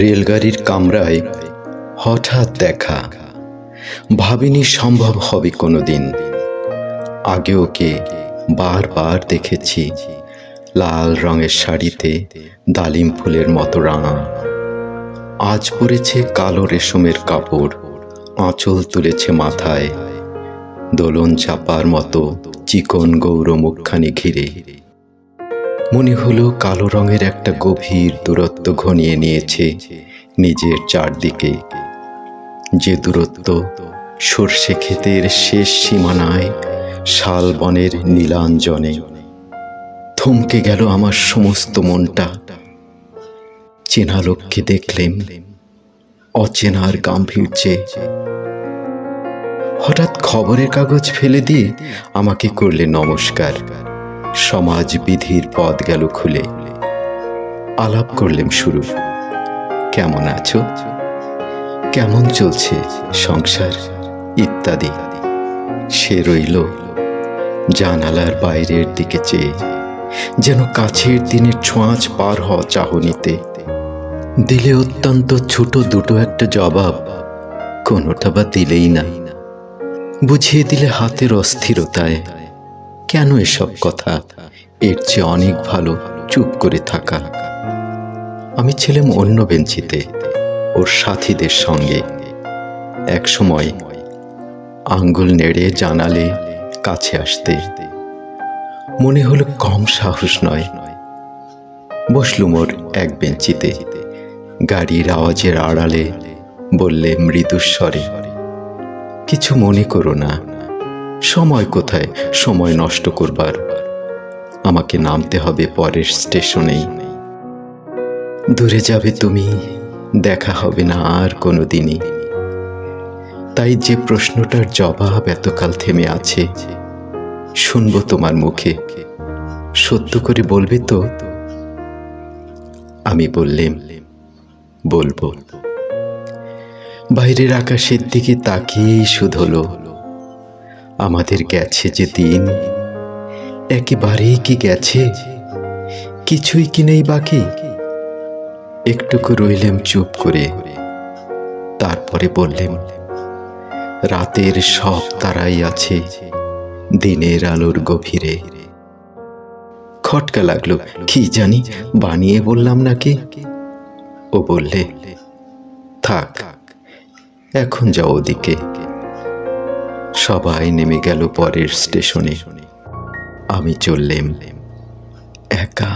রেলগাড়ির কামরায় হঠাৎ দেখা, ভাবিনি সম্ভব হবে কোনোদিন। আগে ওকে বারবার দেখেছি, লাল রঙের শাড়িতে ডালিম ফুলের মতো রাঙা। আজ পরেছে কালো রেশমের কাপড়, আঁচল তুলেছে মাথায়, দোলন চাপার মতো চিকন গৌর মুখখানি ঘিরে। মনে হলো কালো রঙের একটা গভীর দূরত্ব ঘনিয়ে নিয়েছে নিজের চারদিকে, যে দূরত্ব সর্ষে ক্ষেতের শেষ সীমানায় শাল বনের নীলাঞ্জনে। থমকে গেল আমার সমস্ত মনটা। চেনা লোককে দেখলেম অচেনার গাম্ভীর্যে। হঠাৎ খবরের কাগজ ফেলে দিয়ে আমাকে করলে নমস্কার। সমাজ বিধির পথ গেল খুলে। আলাপ করলেম শুরু। কেমন আছো, কেমন চলছে সংসার ইত্যাদি। সে রইল জানালার বাইরের দিকে চেয়ে, যেন কাছের দিনের ছোঁয়াচ পার হওয়া চাহনিতে। দিলে অত্যন্ত ছোট দুটো একটা জবাব, কোনোটা বা দিলেই না। বুঝিয়ে দিলে হাতের অস্থিরতায়, কেন এসব কথা, এর চেয়ে অনেক ভালো চুপ করে থাকা। আমি ছিলাম অন্য বেঞ্চিতে ওর সাথীদের সঙ্গে। এক সময় আঙ্গুল নেড়ে জানালে কাছে আসতে। মনে হলো কম সাহস নয়। বসলুম ওর এক বেঞ্চিতে। গাড়ির আওয়াজের আড়ালে বললে মৃদুস্বরে, কিছু মনে করো না। সময় কোথায় সময় নষ্ট করবার? আমাকে নামতে হবে পরের স্টেশনেই। দূরে যাবে তুমি, দেখা হবে না আর কোনো দিনই। তাই যে প্রশ্নটার জবাব এতকাল থেমে আছে, শুনবো তোমার মুখে। সত্য করে বলবে তো? আমি বললেম, বলবো। বাইরের আকাশের দিকে তাকিয়েই শুধলো, আমাদের গেছে যে দিন, একেবারেই কি গেছে? কিছুই কি নেই বাকি? একটুকু রইলেম চুপ করে। তারপরে বললেম, রাতের সব তারাই আছে দিনের আলোর গভীরে। খটকা লাগলো, কি জানি বানিয়ে বললাম নাকি। ও বললে, থাক এখন যাও ওদিকে। সবাই নেমে গেল পরের স্টেশনে। আমি চললেম একা।